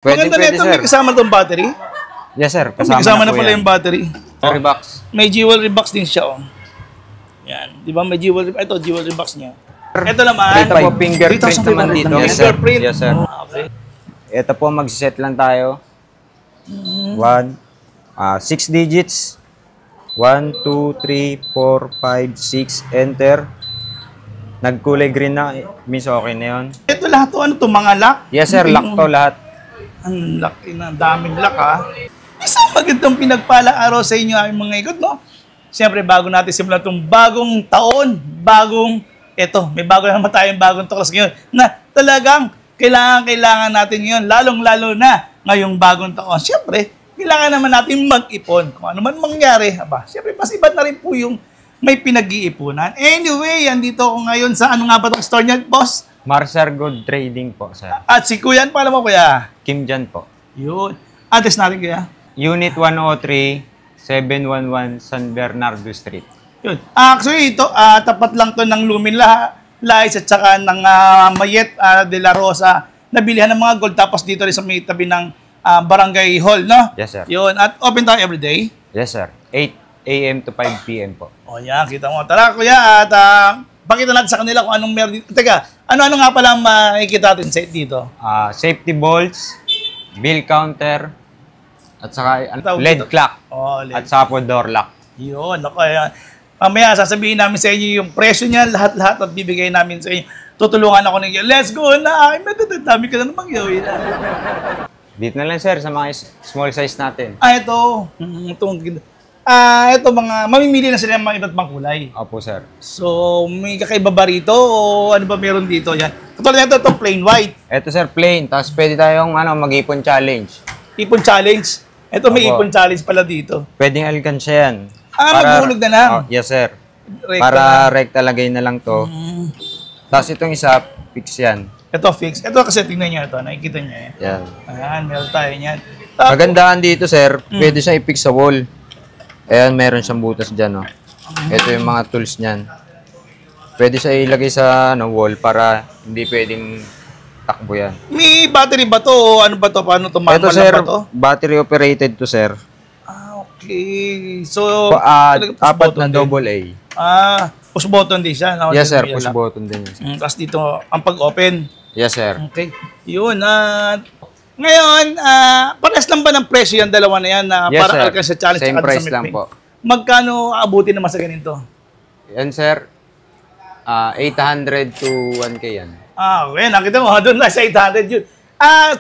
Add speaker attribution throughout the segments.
Speaker 1: Maganda na ito, may kasama itong battery.
Speaker 2: Yes, sir.
Speaker 1: May kasama na pala yung battery.
Speaker 2: Jewelry box.
Speaker 1: May jewelry box din siya, oh. Yan. Di ba may jewelry, ito, jewelry box niya. Ito naman.
Speaker 2: Ito po, fingerprint naman dito.
Speaker 1: Yes, sir. Fingerprint.
Speaker 2: Yes, sir.
Speaker 1: Okay.
Speaker 2: Ito po, mag-set lang tayo. 6 digits. 1, 2, 3, 4, 5, 6, enter. Nagkulay green na, means okay na yun.
Speaker 1: Ito lahat to, ano to, mga lock?
Speaker 2: Yes, sir. Lock to lahat.
Speaker 1: Ang laki na, daming lock, ha? Isang magandang pinagpala araw sa inyo, aming mga ikot, no? Siyempre, bago natin simulan itong bagong taon, may bago na naman tayong bagong tuklas ngayon, na talagang kailangan natin ngayon, lalong-lalo na ngayong bagong taon. Siyempre, kailangan naman natin mag-ipon. Kung ano man mangyari, siyempre, mas iba na rin po yung may pinag-iipunan. Anyway, andito ako ngayon sa ano nga ba itong store niya, boss?
Speaker 2: Marcer Gold Trading po, sir.
Speaker 1: At si Kuya, paano mo, Kuya?
Speaker 2: Kim Jan po.
Speaker 1: Yun. Address natin, Kuya?
Speaker 2: Unit 103, 711 San Bernardo Street.
Speaker 1: Yun. Actually, ito, tapat lang to ng Lumin Lights at saka ng Mayet de la Rosa. Nabilihan ng mga gold. Tapos dito rin sa may tabi ng Barangay Hall, no?
Speaker 2: Yes, sir.
Speaker 1: Yun. At open tayo everyday?
Speaker 2: Yes, sir. 8 a.m. to 5 p.m. po.
Speaker 1: O yan, kita mo. Tara, Kuya, at pakita natin sa kanila kung anong meron dito. Teka, ano nga pala makikita natin dito?
Speaker 2: Safety bolts, bill counter, at saka LED clock,
Speaker 1: LED.
Speaker 2: at saka po door lock.
Speaker 1: Yun, ako yan. Mamaya, sasabihin namin sa inyo yung presyo niya, lahat-lahat at bibigay namin sa inyo. Tutulungan ako ng let's go na! Ay, matatat, dami ka na namang gawin.
Speaker 2: Dito na lang, sir, sa mga small size natin.
Speaker 1: Ito. Ito, mamimili na sila ng mga iba't pang kulay.
Speaker 2: Opo, sir.
Speaker 1: So, may kakaiba ba rito o ano ba meron dito? Yan. Katulad nito, ito plain white.
Speaker 2: Ito, sir, plain. Tapos pwede tayong mag-ipon challenge.
Speaker 1: Ipon challenge. Ito, may
Speaker 2: Opo.
Speaker 1: ipon challenge pala dito.
Speaker 2: Pwedeng alkansya yan.
Speaker 1: Maghulog na lang.
Speaker 2: Yes, sir.
Speaker 1: Rekta
Speaker 2: Para
Speaker 1: na.
Speaker 2: rekta lagay na lang to. Tapos itong isa, fix yan.
Speaker 1: Ito, fix. Ito kasi tingnan niyo ito. Nakikita niyo eh.
Speaker 2: Yan.
Speaker 1: Ayan, meron tayo niyan. Tapos,
Speaker 2: Magandaan dito, sir, pwede siya i-fix sa wall. Ayan, meron siyang butas dyan, no. Ito yung mga tools niyan. Pwede siya ilagay sa wall para hindi pwedeng takbo yan.
Speaker 1: may battery ba to o ano ba to? Paano to?
Speaker 2: Ito,
Speaker 1: Manual
Speaker 2: sir,
Speaker 1: ba to?
Speaker 2: battery operated to, sir.
Speaker 1: Okay. So, talaga push
Speaker 2: Apat
Speaker 1: button
Speaker 2: na
Speaker 1: din.
Speaker 2: double A.
Speaker 1: Push button din siya. No?
Speaker 2: Yes, sir,
Speaker 1: Yan
Speaker 2: push
Speaker 1: lang.
Speaker 2: button din yan, sir.
Speaker 1: Tapos dito, ang pag-open.
Speaker 2: Yes, sir.
Speaker 1: Okay. Yun. Ngayon, pares lang ba ng presyo yung dalawa na yan?
Speaker 2: Yes,
Speaker 1: para
Speaker 2: sir.
Speaker 1: Alcanza Challenge
Speaker 2: Same
Speaker 1: at
Speaker 2: price
Speaker 1: sa
Speaker 2: lang
Speaker 1: Midway?
Speaker 2: po.
Speaker 1: Magkano aabutin naman sa ganito?
Speaker 2: Yan, sir. 800 to 1K yan.
Speaker 1: Okay. Nakita mo, doon lang sa 800 yun.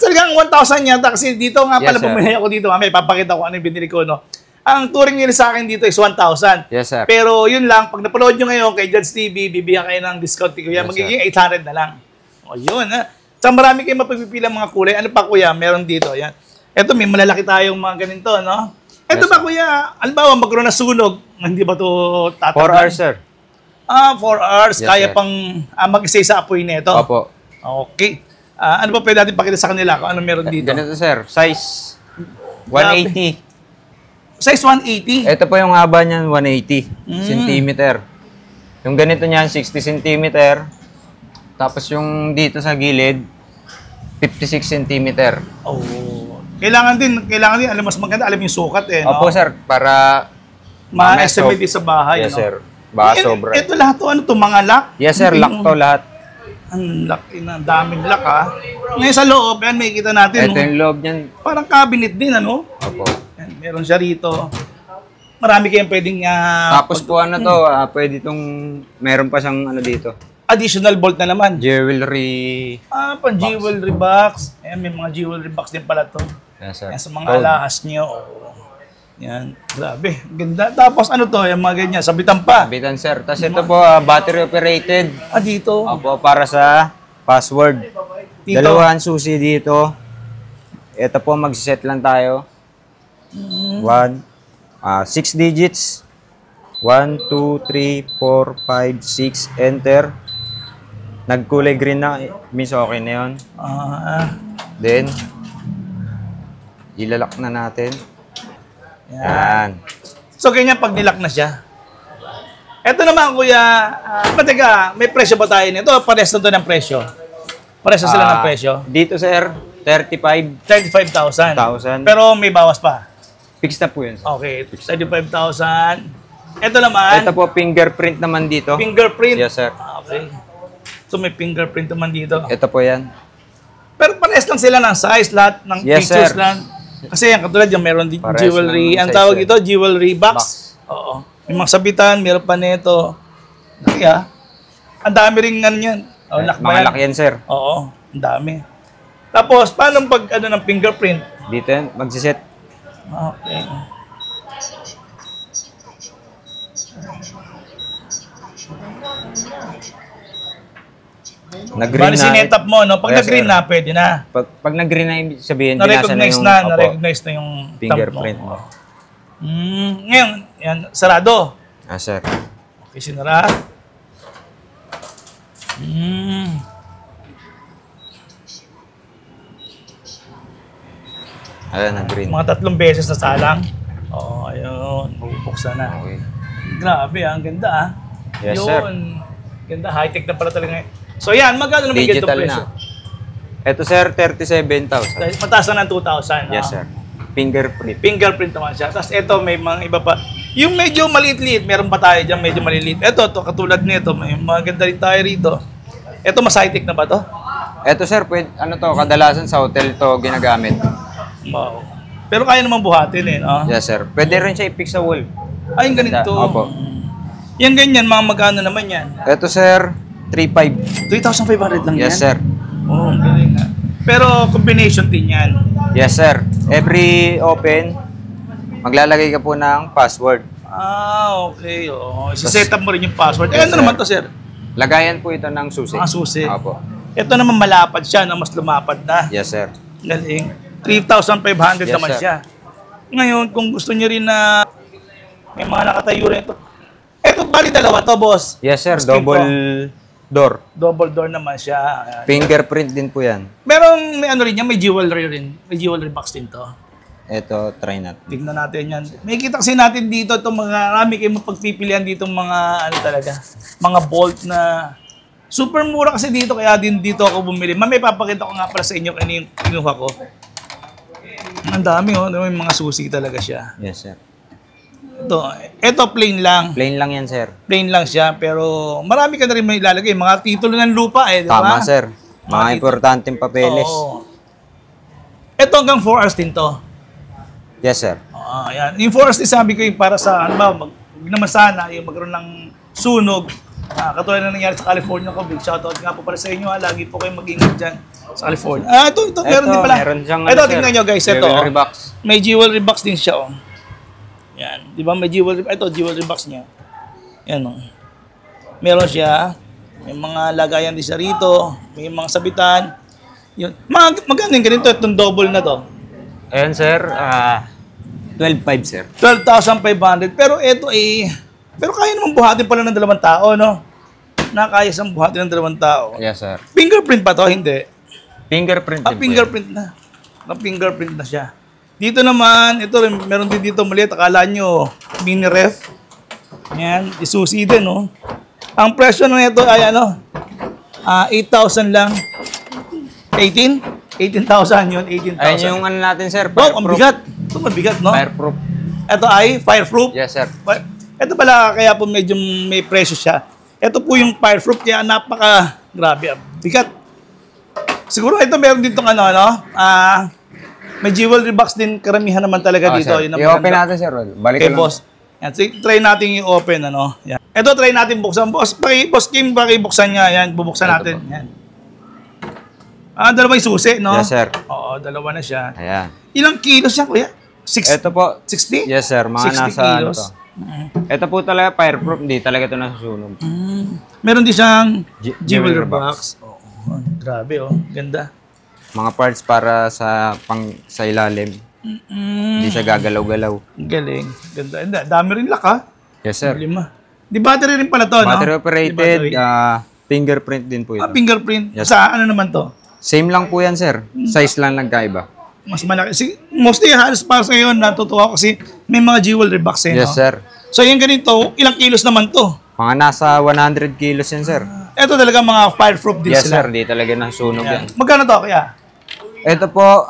Speaker 1: Talagang 1,000 yata kasi dito nga pala
Speaker 2: Yes, sir.
Speaker 1: bumili ako dito. Mamaya ipapakita ko ano yung binili ko, no? Ang touring nila sa akin dito is 1,000.
Speaker 2: Yes, sir.
Speaker 1: Pero yun lang, pag napanood nyo ngayon kay Judge TV, bibigyan kayo ng discount. Kuya,
Speaker 2: Yes,
Speaker 1: magiging 800 na lang. O yun, ha? So marami kayong mapagpipila mga kulay. Ano pa, kuya? Meron dito. Yan. Ito, may malalaki tayong mga ganito, no? Ito
Speaker 2: Yes,
Speaker 1: ba, kuya? Alimbawa, magkaroon na sunog. Hindi ba ito
Speaker 2: 4
Speaker 1: tatanggal?
Speaker 2: hours, sir.
Speaker 1: 4 hours.
Speaker 2: Yes,
Speaker 1: Kaya
Speaker 2: sir.
Speaker 1: pang mag-stay sa apoy nito.
Speaker 2: Opo.
Speaker 1: Okay. Ano ba pwede natin pakita sa kanila kung ano meron dito?
Speaker 2: Ganito, sir. Size 180.
Speaker 1: Size 180.
Speaker 2: Ito po yung haba niyan, 180 centimeter. Yung ganito niyan, 60 centimeter. Tapos yung dito sa gilid, 56 centimeter.
Speaker 1: Oh. Kailangan din, alam mas maganda, alam yung sukat eh, no?
Speaker 2: Opo, sir. Para
Speaker 1: Ma-estimate din sa bahay,
Speaker 2: yes,
Speaker 1: no?
Speaker 2: sir. Baka sobra.
Speaker 1: Ito lahat to, ano to, mga lock?
Speaker 2: Yes, sir. Lock to lahat.
Speaker 1: Ang laki na, daming lock, ha? Ngayon sa loob, yan, makikita natin.
Speaker 2: Ito yung loob niyan.
Speaker 1: Parang cabinet din, ano?
Speaker 2: Opo.
Speaker 1: Yan, meron siya rito. Marami kayong pwedeng
Speaker 2: Tapos po to, pwede itong, meron pa siyang dito.
Speaker 1: additional bolt na naman.
Speaker 2: Jewelry.
Speaker 1: Pang jewelry box. Ayan, may mga jewelry box din pala to.
Speaker 2: Yes, sir.
Speaker 1: Yan, sa mga alahas nyo. Yan, grabe. Ganda. Tapos ano to, yung mga ganyan, sabitan pa.
Speaker 2: Bitan, sir. Tapos ito po, battery operated.
Speaker 1: Dito.
Speaker 2: Opo, para sa password.
Speaker 1: Dito.
Speaker 2: Dalawang susi dito. Ito po, mag-set lang tayo. 6 digits. 1, 2, 3, 4, 5, 6, enter. Nagkulay green na, means okay na yun. Then, ilalak na natin. Yan.
Speaker 1: So, ganyan pag nilak na siya. Ito naman, kuya, teka, may presyo ba tayo nito? Pares na to ng presyo? Pares na sila ng presyo?
Speaker 2: Dito, sir, 35,000.
Speaker 1: 35,000. Pero may bawas pa.
Speaker 2: Fixed na po yun, sir.
Speaker 1: Okay, 35,000. Ito naman,
Speaker 2: Ito po, fingerprint naman dito.
Speaker 1: fingerprint.
Speaker 2: Yes, sir.
Speaker 1: Okay. So may fingerprint naman dito.
Speaker 2: Ito po yan.
Speaker 1: Pero parehas lang sila ng size, lahat ng
Speaker 2: Yes,
Speaker 1: features
Speaker 2: sir.
Speaker 1: lang. Kasi yan, katulad yan, meron din
Speaker 2: Parehas
Speaker 1: jewelry.
Speaker 2: lang ng
Speaker 1: Ang
Speaker 2: size,
Speaker 1: tawag
Speaker 2: sir.
Speaker 1: ito, jewelry box. Oo. May mga sabitan, meron pa nito. Kaya, ang dami rin nga yan. Oh,
Speaker 2: Mga laki yan, sir.
Speaker 1: Oo, ang dami. Tapos, paano pag ano ng fingerprint?
Speaker 2: Dito yan, magsiset.
Speaker 1: Okay.
Speaker 2: Nag-green
Speaker 1: Bali,
Speaker 2: na.
Speaker 1: sinetap mo, no? Pag
Speaker 2: Yes,
Speaker 1: nag-green
Speaker 2: sir.
Speaker 1: na, pwede na.
Speaker 2: Pag nag-green na, ibig sabihin, binasa na
Speaker 1: Na-recognize
Speaker 2: yung
Speaker 1: na,
Speaker 2: opo,
Speaker 1: na-recognize na yung
Speaker 2: fingerprint
Speaker 1: thumb mo.
Speaker 2: mo.
Speaker 1: Ngayon, yan, sarado.
Speaker 2: Ah, sir.
Speaker 1: Okay, sinara.
Speaker 2: Ayan, nag-green.
Speaker 1: Mga 3 beses na salang. Oo, ayun. Bubuksan na.
Speaker 2: Okay.
Speaker 1: Grabe, ang ganda ah.
Speaker 2: Yes,
Speaker 1: Yun.
Speaker 2: sir.
Speaker 1: Ganda, high-tech na pala talaga ngayon. So yan, magkano naman ganito
Speaker 2: Digital
Speaker 1: presyo?
Speaker 2: na. Ito, sir, 37,000.
Speaker 1: Dahil mataas na ng 2,000.
Speaker 2: Yes, sir. Fingerprint.
Speaker 1: Fingerprint naman siya. Tapos ito, may mga iba pa. Yung medyo maliit-liit, meron pa tayo dyan, medyo maliliit. Ito, to, katulad nito, may mga ganda rin tayo rito. Ito, mas high-tech na ba to?
Speaker 2: Ito, sir, ano to, kadalasan sa hotel to ginagamit.
Speaker 1: Wow. Pero kaya naman buhatin eh, no?
Speaker 2: Yes, sir. Pwede rin siya i-fix sa wall.
Speaker 1: Ay, yung ganito.
Speaker 2: Opo.
Speaker 1: Yung ganyan, mga magkano naman yan?
Speaker 2: Ito, sir, 3,500.
Speaker 1: 3,500 lang yan?
Speaker 2: Yes, sir.
Speaker 1: Oo, ang galing nga. Pero combination din yan.
Speaker 2: Yes, sir. Every open, maglalagay ka po ng password.
Speaker 1: Ah, okay. Oo. Set up mo rin yung password.
Speaker 2: Yes,
Speaker 1: Ano
Speaker 2: sir.
Speaker 1: naman to, sir?
Speaker 2: Lagayan po ito ng susi.
Speaker 1: Mga susi.
Speaker 2: Opo.
Speaker 1: Ito naman malapad siya, na mas lumapad na.
Speaker 2: Yes, sir.
Speaker 1: Galing. 3,500
Speaker 2: Yes,
Speaker 1: naman
Speaker 2: sir.
Speaker 1: siya. Ngayon, kung gusto niyo rin na may mga nakatayo rin ito. Ito, bali dalawa to, boss.
Speaker 2: Yes, sir.
Speaker 1: Screen
Speaker 2: Double door.
Speaker 1: Double door naman siya. Ayan.
Speaker 2: Fingerprint din po yan.
Speaker 1: Merong, may ano rin yan, may jewelry rin. May jewelry box din to.
Speaker 2: Ito, try natin.
Speaker 1: Tignan natin yan. May kita kasi natin dito itong mga, marami kayong mapagpipilian dito mga, ano talaga, mga bolt na super mura kasi dito, kaya din dito ako bumili. May papakita ko nga pala sa inyo kung ano yung kinuha ko. Ang dami oh, may mga susi talaga siya.
Speaker 2: Yes, sir.
Speaker 1: Ito plain lang.
Speaker 2: Plain lang yan, sir.
Speaker 1: Plain lang siya, pero marami ka na rin may ilalagay. Mga titulo ng lupa eh, di ba?
Speaker 2: Tama, sir. Mga importanteng papeles.
Speaker 1: Oo. Ito hanggang 4 hours din to.
Speaker 2: Yes, sir.
Speaker 1: Ayan. Yung 4 hours din sabi ko yung para sa, ano ba, naman sana, yung magkaroon ng sunog. Katulad na nangyari sa California ko, big shoutout nga po para sa inyo. Lagi po kayong mag-ingat dyan sa California. Ito, meron din pala.
Speaker 2: Meron siyang,
Speaker 1: ito,
Speaker 2: sir,
Speaker 1: tingnan nyo guys, ito.
Speaker 2: jewelry box.
Speaker 1: May jewelry box din siya, oh. Yan. Di ba may jewelry, ito, jewelry box niya. Yan, oh. Meron siya. May mga lagayan din siya rito. May mga sabitan. Yun. Magkano yung ganito, itong double na to?
Speaker 2: Ayan, sir. 12,500, sir.
Speaker 1: 12,500. Pero ito pero kaya naman buhatin pala ng 2 tao, no? Nakaya siyang buhatin ng 2 tao.
Speaker 2: Yes, sir.
Speaker 1: Fingerprint pa to, hindi.
Speaker 2: Fingerprint din po yan.
Speaker 1: Fingerprint na. Fingerprint na siya. Dito naman, ito rin, meron din dito maliit. Akala nyo, mini ref. Ayan, isusi din, no? Ang presyo na ito ay 8,000 lang. 18,000 yun, 18,000.
Speaker 2: Ayun yung ano natin, sir.
Speaker 1: Oh, ang bigat. Ito mabigat, no?
Speaker 2: Fireproof.
Speaker 1: Ito ay fireproof.
Speaker 2: Yes, sir.
Speaker 1: Ito pala, kaya po medyo may presyo siya. Ito po yung fireproof, kaya grabe, bigat. Siguro ito meron din itong may jewelry box din, karamihan naman talaga dito.
Speaker 2: Sir.
Speaker 1: Yun ang
Speaker 2: I-open
Speaker 1: maganda.
Speaker 2: natin, sir. Balik
Speaker 1: Okay,
Speaker 2: ko lang.
Speaker 1: boss. Yan, sige, try natin i-open, Yan. Ito, try natin buksan. Boss Kim, pakibuksan niya. Yan, bubuksan
Speaker 2: Ito
Speaker 1: natin.
Speaker 2: po.
Speaker 1: Yan. Dalawa yung susi, no?
Speaker 2: Yes, sir.
Speaker 1: Oo, dalawa na siya.
Speaker 2: Ayan.
Speaker 1: Ilang kilos siya, kuya?
Speaker 2: Ito po.
Speaker 1: 60?
Speaker 2: Yes, sir. Mga
Speaker 1: 60
Speaker 2: nasa
Speaker 1: kilos.
Speaker 2: to. Ito po talaga fireproof. Hindi talaga ito nasusunog.
Speaker 1: Meron din siyang jewelry
Speaker 2: Jewelry
Speaker 1: box. Oo, grabe, ganda.
Speaker 2: Mga parts para sa ilalim. Hindi siya gagalaw-galaw.
Speaker 1: Galing. Ganda. Dami rin lock, ha?
Speaker 2: Yes, sir.
Speaker 1: 5. Di battery rin pala to, no?
Speaker 2: Battery operated.
Speaker 1: Di battery.
Speaker 2: Fingerprint din po ito.
Speaker 1: Fingerprint.
Speaker 2: Yes.
Speaker 1: Sa ano naman to?
Speaker 2: Same lang po yan, sir. Size lang nagkaiba.
Speaker 1: Mas malaki. Mostly halos para sa ngayon, natutuwa ko kasi may mga jewelry box eh,
Speaker 2: Yes,
Speaker 1: no?
Speaker 2: sir.
Speaker 1: So yung ganito, ilang kilos naman to?
Speaker 2: Mga nasa 100 kilos yan, sir.
Speaker 1: Ito talaga mga fireproof din
Speaker 2: Yes,
Speaker 1: sila.
Speaker 2: sir. Di talaga nasusunog yan.
Speaker 1: Magkano to, kaya?
Speaker 2: Ito po,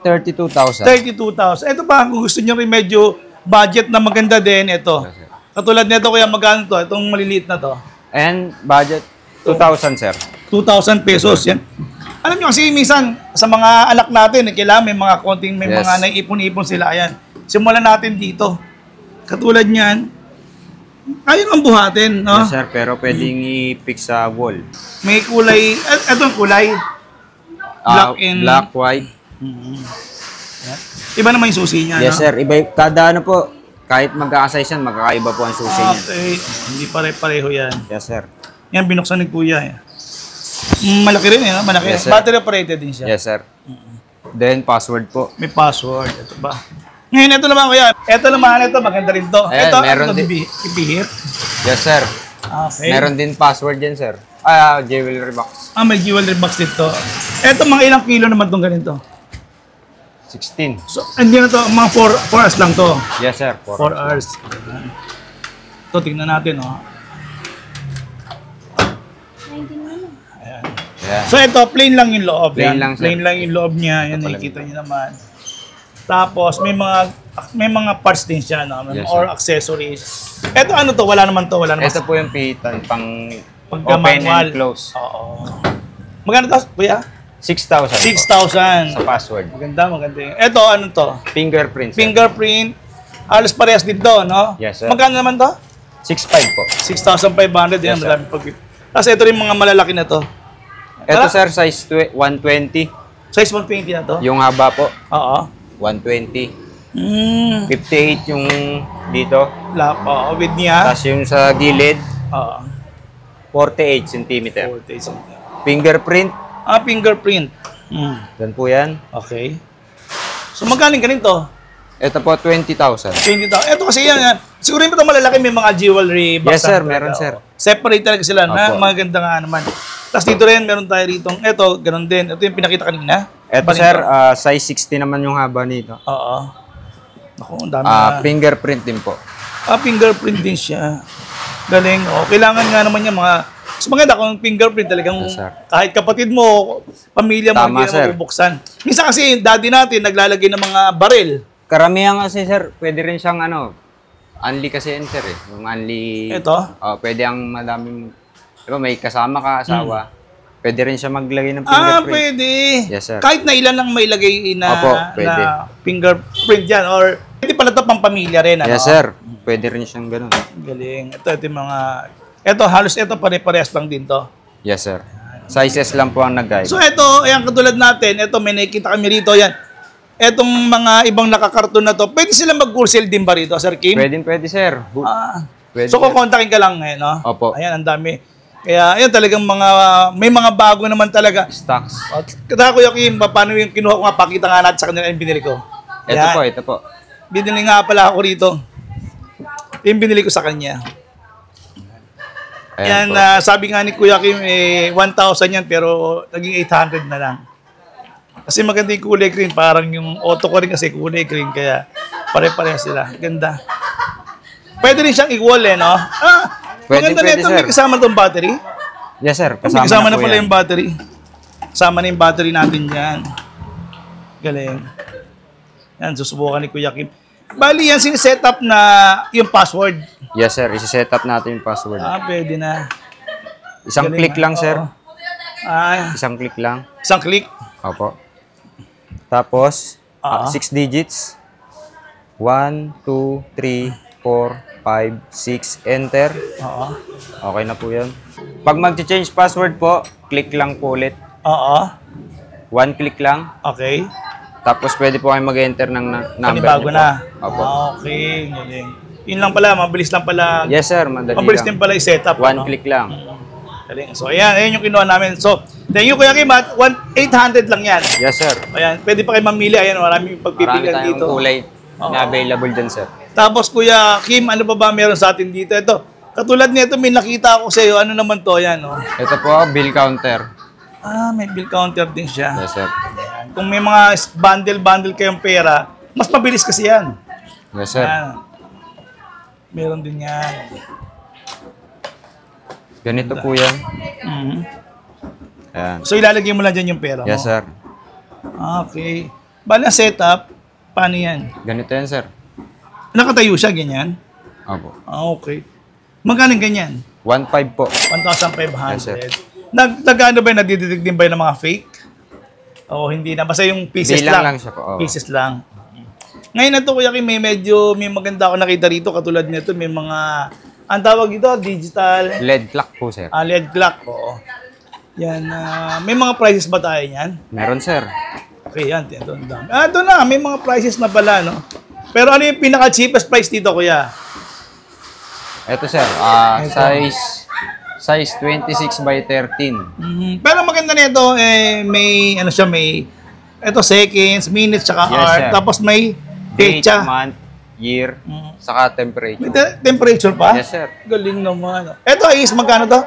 Speaker 2: 32,000.
Speaker 1: 32,000. Ito pa, kung gusto nyo rin medyo budget na maganda din, ito. Katulad nito, kuya, magkano to? Itong maliliit na to.
Speaker 2: And budget, 2,000, sir.
Speaker 1: 2,000 pesos. Yan. Alam nyo kasi minsan, sa mga anak natin, kailangan may mga konting, may
Speaker 2: Yes.
Speaker 1: mga naiipon-ipon sila. Ayan. Simulan natin dito. Katulad niyan, ayun ang buhatin, no?
Speaker 2: Yes, sir. Pero pwedeng i-fix sa wall.
Speaker 1: May kulay, etong kulay. Black and-
Speaker 2: Black, white.
Speaker 1: Iba naman yung susi niya,
Speaker 2: Yes,
Speaker 1: no?
Speaker 2: sir. Iba, kada ano po, kahit magkakasize yan, magkakaiba po ang susi niya.
Speaker 1: Okay. Hindi pare-pareho yan.
Speaker 2: Yes, sir.
Speaker 1: Yan, binuksan ni kuya. Eh. Malaki rin, eh, no? Malaki.
Speaker 2: Yes, sir.
Speaker 1: Battery operated din siya.
Speaker 2: Yes, sir. Then, password po.
Speaker 1: May password. Ito ba? Ngayon, ito naman kuya. Ito naman, ito. Maganda rin to.
Speaker 2: Ayan,
Speaker 1: Ito,
Speaker 2: meron
Speaker 1: ito,
Speaker 2: din.
Speaker 1: ibihit.
Speaker 2: Yes, sir.
Speaker 1: Okay.
Speaker 2: Meron din password yan, sir. Jewelry box.
Speaker 1: May jewelry box dito. Ito, mga ilang kilo naman itong ganito.
Speaker 2: 16.
Speaker 1: So, hindi na to, mga 4 hours lang to.
Speaker 2: Yes, sir.
Speaker 1: 4 hours. Ito, tingnan natin, oh. Ayan.
Speaker 2: Yeah.
Speaker 1: So, ito, plain lang yung loob.
Speaker 2: Plain
Speaker 1: yan.
Speaker 2: lang, sir.
Speaker 1: Plain lang yung loob niya. Yan, nakikita niyo naman. Tapos, may mga parts din siya, no? May
Speaker 2: Yes,
Speaker 1: or
Speaker 2: sir.
Speaker 1: accessories. Ito, ano to? Wala naman to. Wala naman.
Speaker 2: Ito po yung pitan, pang
Speaker 1: Pagka
Speaker 2: open
Speaker 1: manual.
Speaker 2: and close.
Speaker 1: Oo. Magkano to, kuya?
Speaker 2: 6,000 po
Speaker 1: 6,000.
Speaker 2: sa password.
Speaker 1: Maganda, maganda yun. Ito, ano to?
Speaker 2: Fingerprint, sir.
Speaker 1: Fingerprint. Halos parehas din to, no?
Speaker 2: Yes, sir.
Speaker 1: Magkano naman to?
Speaker 2: 6,500 po.
Speaker 1: 6,500. Yan,
Speaker 2: Yes, sir.
Speaker 1: madami pag. Tapos ito rin mga malalaki na to.
Speaker 2: Ito, sir, size 120.
Speaker 1: Size 120 na to?
Speaker 2: Yung haba po,
Speaker 1: Oo.
Speaker 2: 120. 58
Speaker 1: Mm.
Speaker 2: yung dito.
Speaker 1: Oo, with niya.
Speaker 2: Tapos yung sa gilid,
Speaker 1: Oo.
Speaker 2: 48 cm.
Speaker 1: 40 something.
Speaker 2: Fingerprint,
Speaker 1: Fingerprint.
Speaker 2: dan po yan.
Speaker 1: Okay. So magaling ka rin to?
Speaker 2: Ito po, 20,000.
Speaker 1: 20,000. Ito kasi yan. Siguro yung ito malalaki may mga jewelry box.
Speaker 2: Yes, sir.
Speaker 1: na talaga,
Speaker 2: Meron, sir.
Speaker 1: oo. Separate talaga sila na
Speaker 2: Opo.
Speaker 1: maganda nga naman. Tapos dito rin, meron tayo rito. Ito, ganun din. Ito yung pinakita kanina.
Speaker 2: Ito,
Speaker 1: Iba rin
Speaker 2: sir,
Speaker 1: to.
Speaker 2: size 60 naman yung haba nito.
Speaker 1: Oo. Ako, ang dami na.
Speaker 2: Fingerprint din po.
Speaker 1: Fingerprint din siya. Galing. O, kailangan nga naman yung mga... Mas maganda kung fingerprint talagang
Speaker 2: Yes, sir.
Speaker 1: kahit kapatid mo, pamilya mo,
Speaker 2: Tama,
Speaker 1: hindi na
Speaker 2: sir.
Speaker 1: mabubuksan. Minsan kasi yung daddy natin naglalagay ng mga baril.
Speaker 2: Karamihan kasi, sir, pwede rin siyang unli kasi yan, sir eh. Yung unli...
Speaker 1: Ito?
Speaker 2: Pwede ang madaming... Diba, may kasama ka, asawa. Pwede rin siya maglagay ng fingerprint.
Speaker 1: Pwede.
Speaker 2: Yes, sir.
Speaker 1: Kahit na ilan lang may lagay na,
Speaker 2: Opo, pwede.
Speaker 1: na fingerprint yan. Or pwede pala ito pang pamilya rin. Ano?
Speaker 2: Yes, sir. Pwede rin siyang ganun.
Speaker 1: Galing. Ito yung mga... Ito, halos ito pare-parehas lang din to.
Speaker 2: Yes, sir. Sizes lang po ang nag-guide.
Speaker 1: So ito, ayan katulad natin, ito may nakikita kami rito, yan. Etong mga ibang nakakarton na to, pwede sila mag-wholesale din ba rito, Sir Kim?
Speaker 2: Pwede, sir. Pwede,
Speaker 1: So
Speaker 2: sir.
Speaker 1: kukontakin ka lang eh, no?
Speaker 2: Opo.
Speaker 1: Ayan, ang dami. Kaya ayan talagang may mga bago naman talaga.
Speaker 2: Stocks.
Speaker 1: Kaya Kuya Kim, paano yung kinuha ko nga, pakita nga natin sa kanila yung binili ko.
Speaker 2: Ito po.
Speaker 1: Binili nga pala ako rito. Yung binili ko sa kanya.
Speaker 2: Ayan
Speaker 1: Yan,
Speaker 2: po.
Speaker 1: sabi nga ni Kuya Kim, 1,000 yan, pero naging 800 na lang. Kasi maganda yung kulay green, parang yung auto ko rin kasi kulay green, kaya pare-pareha sila. Ganda. Pwede rin siyang i-wall eh, no?
Speaker 2: Pwede,
Speaker 1: maganda
Speaker 2: pwede,
Speaker 1: nito, may
Speaker 2: sir.
Speaker 1: kasama itong battery.
Speaker 2: Yes, sir.
Speaker 1: May kasama na
Speaker 2: po
Speaker 1: pala
Speaker 2: yan.
Speaker 1: yung battery. Kasama na yung battery natin dyan. Galing. Yan, susubukan ni Kuya Kim. Bali yan, siniset up na yung password.
Speaker 2: Yes, sir. Isi-set up natin yung password.
Speaker 1: Pwede na.
Speaker 2: Isang
Speaker 1: Galing,
Speaker 2: click lang, sir.
Speaker 1: oo.
Speaker 2: Isang click lang.
Speaker 1: Isang click.
Speaker 2: Opo. Tapos,
Speaker 1: Ah.
Speaker 2: 6 digits. 1, 2, 3, 4, 5, 6. Enter.
Speaker 1: Oo.
Speaker 2: Okay na po yan. Pag mag-change password po, click lang po ulit.
Speaker 1: Oo.
Speaker 2: 1 click lang.
Speaker 1: Okay.
Speaker 2: Tapos pwede po kayo mag-enter ng number.
Speaker 1: Panibago
Speaker 2: niyo po.
Speaker 1: na.
Speaker 2: Opo.
Speaker 1: Okay. Galing. Yun lang pala. Mabilis lang pala.
Speaker 2: Yes, sir. Madali
Speaker 1: Mabilis
Speaker 2: lang.
Speaker 1: din pala i-set up.
Speaker 2: 1 click lang.
Speaker 1: Galing. So, ayan yung kinuha namin. So, thank you Kuya Kim. 800 lang yan.
Speaker 2: Yes, sir.
Speaker 1: Ayan. Pwede pa kayo mamili. Ayan. Maraming
Speaker 2: Marami
Speaker 1: pagpipilian
Speaker 2: tayong
Speaker 1: dito.
Speaker 2: kulay na available dyan, sir.
Speaker 1: Tapos Kuya Kim, ano pa ba meron sa atin dito? Ito. Katulad nito, may nakita ako sa iyo. Ano naman to? Ayan. Oh.
Speaker 2: Ito po, bill counter.
Speaker 1: May bill counter din siya.
Speaker 2: Yes, sir.
Speaker 1: Ayan. Kung may mga bundle kayong pera, mas mabilis kasi yan.
Speaker 2: Yes, sir.
Speaker 1: Ayan. Meron din yan.
Speaker 2: Ganito po yan.
Speaker 1: Mhm.
Speaker 2: Ayan.
Speaker 1: So ilalagay mo lang dyan yung pera mo.
Speaker 2: Yes, sir.
Speaker 1: Okay. Bali, ang setup, paano yan?
Speaker 2: Ganito yan, sir.
Speaker 1: Nakatayo siya, ganyan?
Speaker 2: Opo.
Speaker 1: Okay. Magkano ganyan?
Speaker 2: 1.5 po.
Speaker 1: 1,500.
Speaker 2: Yes, sir.
Speaker 1: Nag-ano ba yun? Nagdidetect din ba yun ng mga fake? O hindi na? Basta yung pieces
Speaker 2: Bilang
Speaker 1: lang.
Speaker 2: lang siya po. Oo.
Speaker 1: Pieces lang. Ngayon na to, Kuya Kim, may maganda ako nakita rito. Katulad nito, may mga, ang tawag ito, digital.
Speaker 2: LED clock po, sir.
Speaker 1: LED clock. Oo. Yan. May mga prices ba tayo yan?
Speaker 2: Meron, sir.
Speaker 1: Okay, yan. Ito na. May mga prices na pala, no? Pero ano yung pinaka-cheapest price dito, Kuya?
Speaker 2: Ito, sir. Size 26 by 13.
Speaker 1: Pero maganda nito, may, ano siya, may, ito seconds, minutes, tsaka
Speaker 2: Yes,
Speaker 1: hour.
Speaker 2: sir.
Speaker 1: Tapos may
Speaker 2: Date,
Speaker 1: petsa.
Speaker 2: month, year, saka temperature.
Speaker 1: May temperature pa?
Speaker 2: Yes, sir.
Speaker 1: Galing naman. Ito is, magkano to?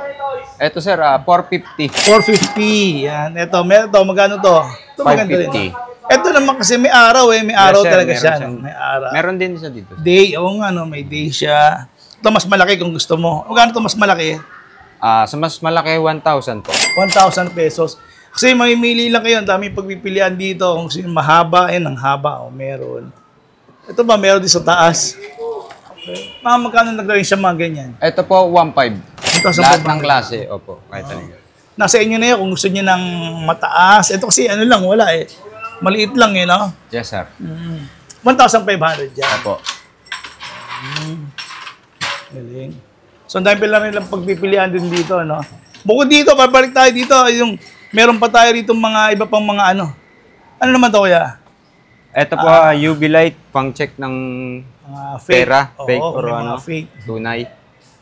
Speaker 2: Ito, sir, 450.
Speaker 1: 450. Yan. Ito, magkano to? Ito maganda rin.
Speaker 2: 550.
Speaker 1: Ito naman kasi may araw may araw
Speaker 2: Yes, sir.
Speaker 1: talaga
Speaker 2: Meron
Speaker 1: siya.
Speaker 2: siyang-
Speaker 1: No? May araw.
Speaker 2: Meron din siya dito.
Speaker 1: Day, oo nga, no? May day siya. Ito mas malaki kung gusto mo. Magkano to mas malaki?
Speaker 2: Sa mas malaki, 1,000 po.
Speaker 1: 1,000 pesos. Kasi mamimili lang kayo. Ang daming pagpipilian dito. Kung sino mahaba, ang haba. Meron. Ito ba, meron din sa taas. Okay. Magkano nag-range siya mga ganyan?
Speaker 2: Ito po, 1.5.
Speaker 1: Ito sa
Speaker 2: Lahat
Speaker 1: baba.
Speaker 2: ng klase. Opo, kahit ano.
Speaker 1: Nasa inyo na yun kung gusto niyo ng mataas. Ito kasi ano lang, wala eh. Maliit lang eh, no?
Speaker 2: Yes, sir.
Speaker 1: 1,500 dyan.
Speaker 2: Opo.
Speaker 1: Galing. So, ang dami pala nilang pagpipilian din dito, no? Bukod dito, babalik tayo dito. Yung, meron pa tayo rito mga iba pang mga ano. Ano naman to, Kuya?
Speaker 2: Ito po, UV light, pang-check ng
Speaker 1: Mga fake.
Speaker 2: pera,
Speaker 1: Oo,
Speaker 2: fake or
Speaker 1: may
Speaker 2: ano,
Speaker 1: mga fake.
Speaker 2: tunay.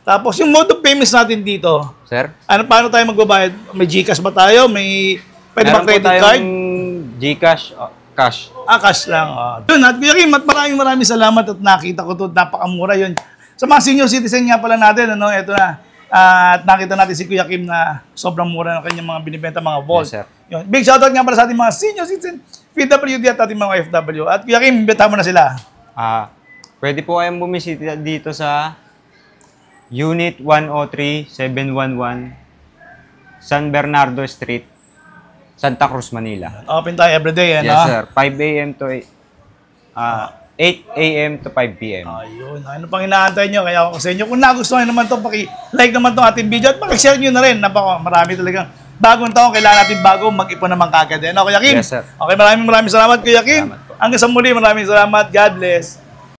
Speaker 1: Tapos, yung mode of payments natin dito,
Speaker 2: Sir?
Speaker 1: paano tayo magbabayad? May GCash ba tayo? Pwede ba
Speaker 2: Meron po
Speaker 1: credit
Speaker 2: tayong
Speaker 1: card?
Speaker 2: Gcash, cash.
Speaker 1: Cash lang. Yun, at Kuya Kim, at maraming salamat at nakita ko to, napakamura yun. Sa mga senior citizen nga pala natin, ano, ito na. At nakita natin si Kuya Kim na sobrang mura ng kanyang mga binibenta, mga vault.
Speaker 2: Yes, sir.
Speaker 1: Yun. Big shoutout nga pala sa ating mga senior citizen, PWD at ating mga OFW. At Kuya Kim, imbitahan mo na sila.
Speaker 2: Pwede po kayong bumisita dito sa Unit 103-711 San Bernardo Street, Santa Cruz, Manila.
Speaker 1: Open tayo everyday, ano?
Speaker 2: Yes, sir. 5 a.m. to 8 a.m. to 5 p.m.
Speaker 1: Ayun. Ano pang inaantay nyo? Kaya ako sa inyo, kung nagustuhan naman ito, paki-like naman itong ating video at paki-share nyo na rin. Marami talagang bagong taon. Kailangan natin bago mag-ipon naman kagad. Ano, Kuya Kim?
Speaker 2: Yes, sir.
Speaker 1: Okay, maraming salamat, Kuya Kim.
Speaker 2: Salamat po.
Speaker 1: Hanggang sa muli, maraming salamat. God bless.